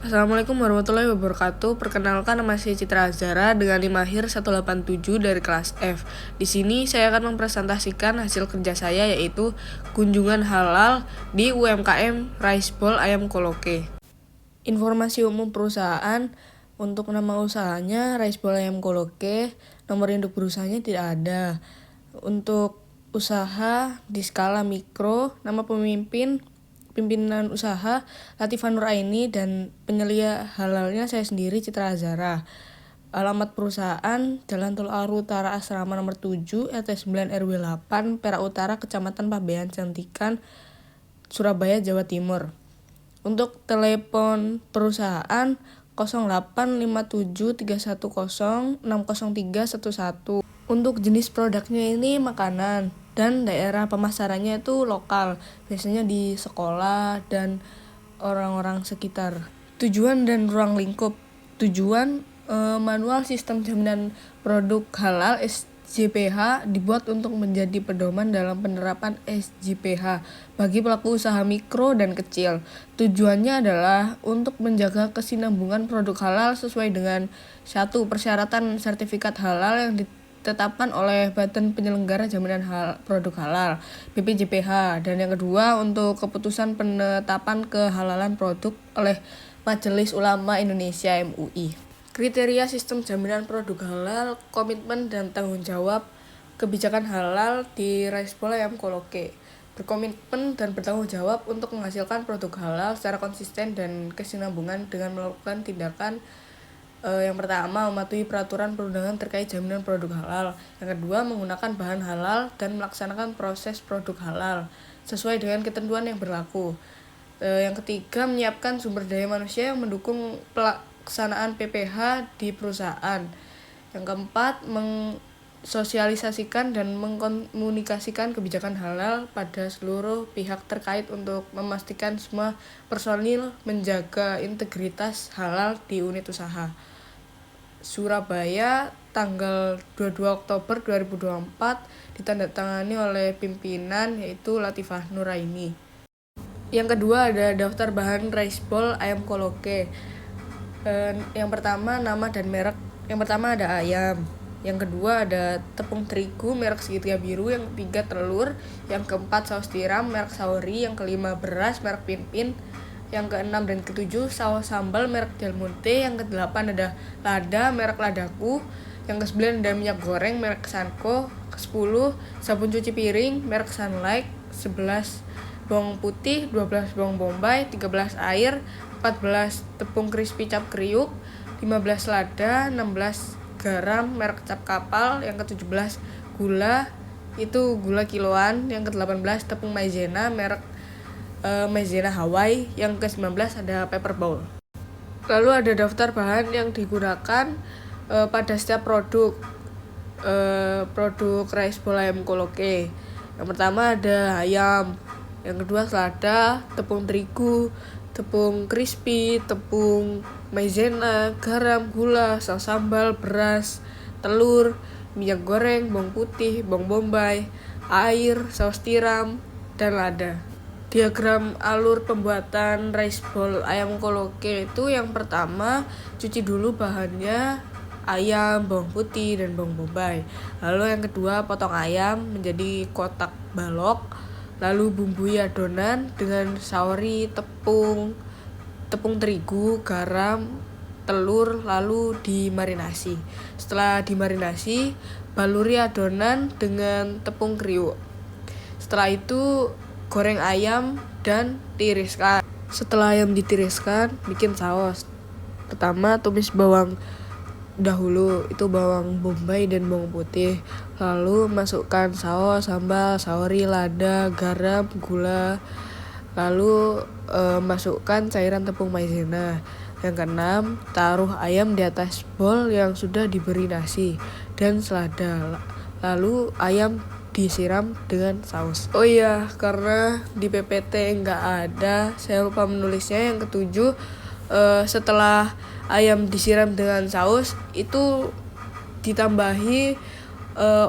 Assalamualaikum warahmatullahi wabarakatuh. Perkenalkan, nama saya Citra Azara dengan NIM akhir 187 dari kelas F. Di sini saya akan mempresentasikan hasil kerja saya, yaitu kunjungan halal di UMKM Rice Bowl Ayam Koloke. Informasi umum perusahaan: untuk nama usahanya Rice Bowl Ayam Koloke, nomor induk perusahaannya tidak ada. Untuk usaha di skala mikro, nama pimpinan usaha Latifah Nuraini, dan penyelia halalnya saya sendiri, Citra Azara. Alamat perusahaan: Jalan Tol Aru Utara Asrama nomor 7 RT 9 RW 8 Perak Utara, Kecamatan Pabean Cantikan, Surabaya, Jawa Timur. Untuk telepon perusahaan 085731060311. Untuk jenis produknya ini makanan, dan daerah pemasarannya itu lokal, biasanya di sekolah dan orang-orang sekitar. Tujuan dan ruang lingkup: tujuan, manual sistem jaminan produk halal SJPH dibuat untuk menjadi pedoman dalam penerapan SJPH bagi pelaku usaha mikro dan kecil. Tujuannya adalah untuk menjaga kesinambungan produk halal sesuai dengan 1. Persyaratan sertifikat halal yang ditetapkan oleh Badan Penyelenggara Jaminan Produk Halal BPJPH, dan yang kedua, untuk keputusan penetapan kehalalan produk oleh Majelis Ulama Indonesia MUI. Kriteria sistem jaminan produk halal, komitmen dan tanggung jawab kebijakan halal di Rice Bowl Ayam Koloke: berkomitmen dan bertanggung jawab untuk menghasilkan produk halal secara konsisten dan kesinambungan dengan melakukan tindakan yang pertama, mematuhi peraturan perundangan terkait jaminan produk halal. Yang kedua, menggunakan bahan halal dan melaksanakan proses produk halal sesuai dengan ketentuan yang berlaku. Yang ketiga, menyiapkan sumber daya manusia yang mendukung pelaksanaan PPH di perusahaan. Yang keempat, sosialisasikan dan mengkomunikasikan kebijakan halal pada seluruh pihak terkait untuk memastikan semua personil menjaga integritas halal di unit usaha. Surabaya, tanggal 22 Oktober 2024, ditandatangani oleh pimpinan, yaitu Latifah Nuraini. Yang kedua, ada daftar bahan Rice Bowl Ayam Koloke. Yang pertama, nama dan merek. Yang pertama ada ayam. Yang kedua ada tepung terigu merek segitiga biru. Yang ketiga telur. Yang keempat saus tiram merek Saori. Yang kelima beras merek Pinpin. Yang keenam dan ketujuh saus sambal merek Del Monte. Yang kedelapan ada lada merek Ladaku. Yang kesembilan ada minyak goreng merek Sanko. Ke-10 sabun cuci piring merek Sunlight. 11 bawang putih, 12 bawang bombay, 13 air, 14 tepung crispy cap kriuk, 15 lada, 16 garam merek Cap Kapal. Yang ke-17 gula, itu gula kiloan. Yang ke-18 tepung maizena merek maizena Hawaii. Yang ke-19 ada paper bowl. Lalu ada daftar bahan yang digunakan pada setiap produk Rice Bowl Ayam Koloke. Yang pertama ada ayam, yang kedua selada, tepung terigu, tepung crispy, tepung maizena, garam, gula, saus sambal, beras, telur, minyak goreng, bawang putih, bawang bombay, air, saus tiram, dan lada. Diagram alur pembuatan Rice Bowl Ayam Koloke itu: yang pertama, cuci dulu bahannya, ayam, bawang putih, dan bawang bombay. Lalu yang kedua, potong ayam menjadi kotak balok. Lalu bumbui adonan dengan saori, tepung terigu, garam, telur, lalu dimarinasi. Setelah dimarinasi, baluri adonan dengan tepung kriuk. Setelah itu goreng ayam dan tiriskan. Setelah ayam ditiriskan, bikin saus. Pertama, tumis bawang dahulu, itu bawang bombay dan bawang putih. Lalu masukkan saus, sambal, saori, lada, garam, gula. Lalu masukkan cairan tepung maizena. Yang keenam, taruh ayam di atas bowl yang sudah diberi nasi dan selada. Lalu ayam disiram dengan saus. Oh iya, karena di PPT nggak ada, saya lupa menulisnya. Yang ketujuh, setelah ayam disiram dengan saus, itu ditambahi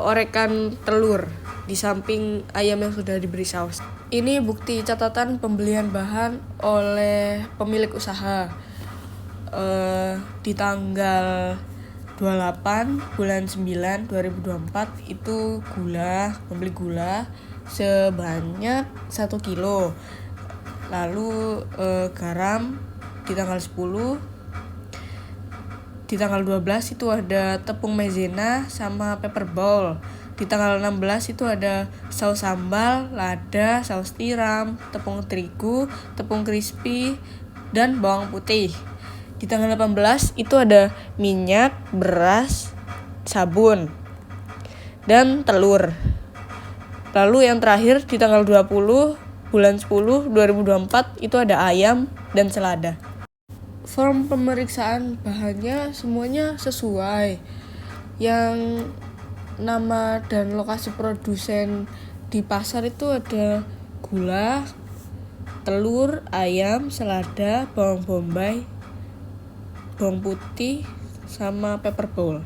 orekan telur di samping ayam yang sudah diberi saus. Ini bukti catatan pembelian bahan oleh pemilik usaha. di tanggal 28 bulan 9 2024 itu membeli gula sebanyak 1 kilo. Lalu garam di tanggal 10. Di tanggal 12 itu ada tepung maizena sama pepper bowl. Di tanggal 16 itu ada saus sambal, lada, saus tiram, tepung terigu, tepung crispy, dan bawang putih. Di tanggal 18 itu ada minyak, beras, sabun, dan telur. Lalu yang terakhir di tanggal 20 bulan 10 2024 itu ada ayam dan selada. Form pemeriksaan bahannya semuanya sesuai. Yang nama dan lokasi produsen di pasar itu ada gula, telur, ayam, selada, bawang bombay, bawang putih, sama pepper bowl.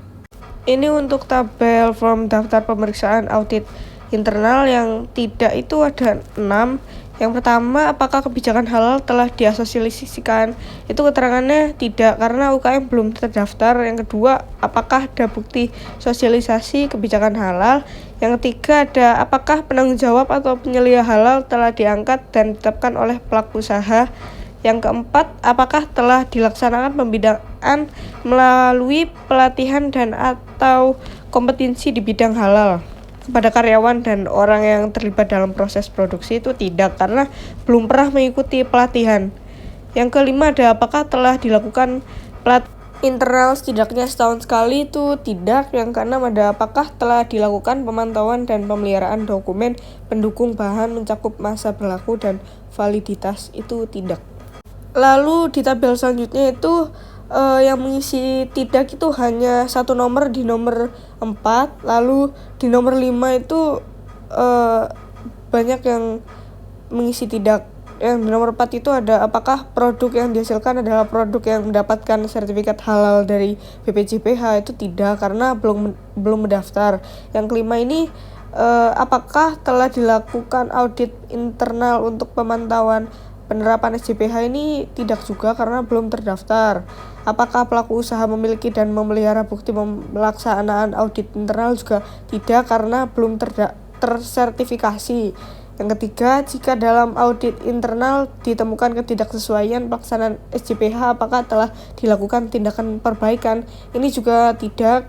Ini untuk tabel form daftar pemeriksaan audit internal yang tidak itu ada 6. Yang pertama, apakah kebijakan halal telah diasosiasikan? Itu keterangannya tidak, karena UKM belum terdaftar. Yang kedua, apakah ada bukti sosialisasi kebijakan halal? Yang ketiga, ada apakah penanggung jawab atau penyelia halal telah diangkat dan ditetapkan oleh pelaku usaha? Yang keempat, apakah telah dilaksanakan pembinaan melalui pelatihan dan atau kompetensi di bidang halal kepada karyawan dan orang yang terlibat dalam proses produksi? Itu tidak, karena belum pernah mengikuti pelatihan. Yang kelima, ada apakah telah dilakukan internal setidaknya setahun sekali? Itu tidak. Yang keenam, ada apakah telah dilakukan pemantauan dan pemeliharaan dokumen pendukung bahan mencakup masa berlaku dan validitas? Itu tidak. Lalu di tabel selanjutnya itu yang mengisi tidak itu hanya satu nomor di nomor 4, lalu di nomor 5 itu banyak yang mengisi tidak. Yang di nomor 4 itu ada apakah produk yang dihasilkan adalah produk yang mendapatkan sertifikat halal dari BPJPH? Itu tidak, karena belum mendaftar. Yang kelima ini apakah telah dilakukan audit internal untuk pemantauan penerapan SJPH? Ini tidak juga, karena belum terdaftar. Apakah pelaku usaha memiliki dan memelihara bukti pelaksanaan audit internal? Juga tidak, karena belum tersertifikasi. Yang ketiga, jika dalam audit internal ditemukan ketidaksesuaian pelaksanaan SJPH, apakah telah dilakukan tindakan perbaikan? Ini juga tidak.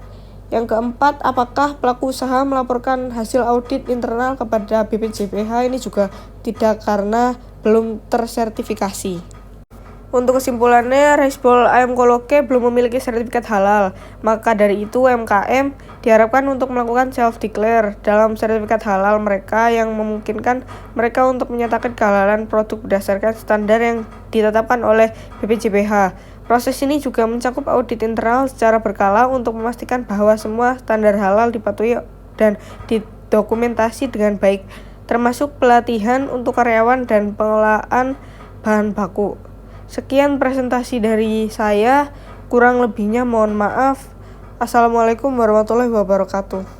Yang keempat, apakah pelaku usaha melaporkan hasil audit internal kepada BPJPH? Ini juga tidak, karena belum tersertifikasi. Untuk kesimpulannya, rice bowl ayam koloke belum memiliki sertifikat halal. Maka dari itu UMKM diharapkan untuk melakukan self-declare dalam sertifikat halal mereka, yang memungkinkan mereka untuk menyatakan kehalalan produk berdasarkan standar yang ditetapkan oleh BPJPH. Proses ini juga mencakup audit internal secara berkala untuk memastikan bahwa semua standar halal dipatuhi dan didokumentasi dengan baik, termasuk pelatihan untuk karyawan dan pengelolaan bahan baku. Sekian presentasi dari saya, kurang lebihnya mohon maaf. Assalamualaikum warahmatullahi wabarakatuh.